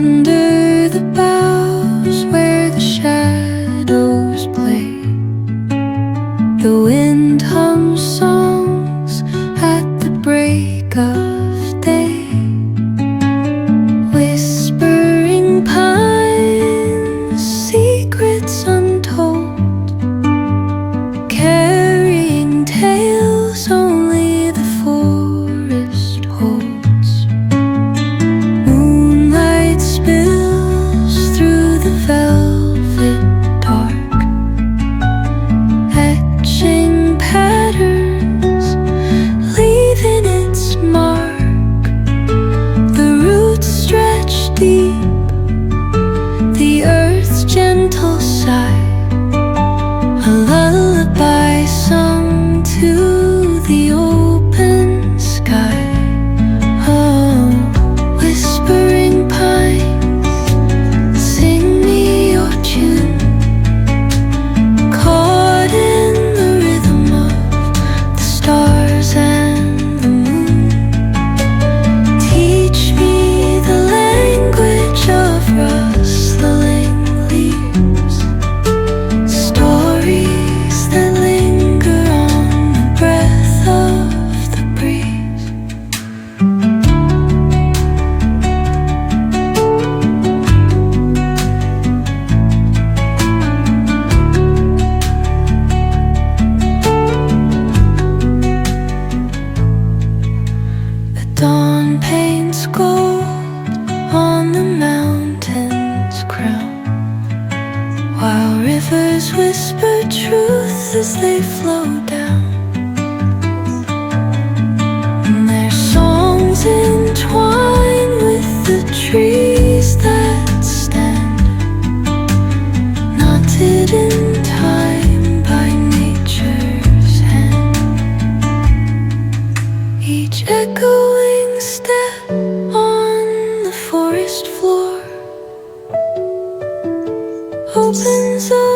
Under the boughs where the shadows play, the wind hums songs at the break of day. Whispering pines, secrets untold, carrying tales only the forest holds. Moonlight spills through the velvet dark, etching patterns, leaving its mark. The roots stretch deep, the earth's gentle sigh, a lullaby sung to the open sky. Oh, whispering pines, sing me your tune, caught in the rhythm of the stars and the moon. Teach me the language of rustling leaves, stories that linger on the breath of the breeze. The dawn paints gold on the mountain's crown, while rivers whisper truth as they flow down. And their songs entwine with the trees that stand, knotted in time by nature's hand. Each echoing step on the forest floor opens up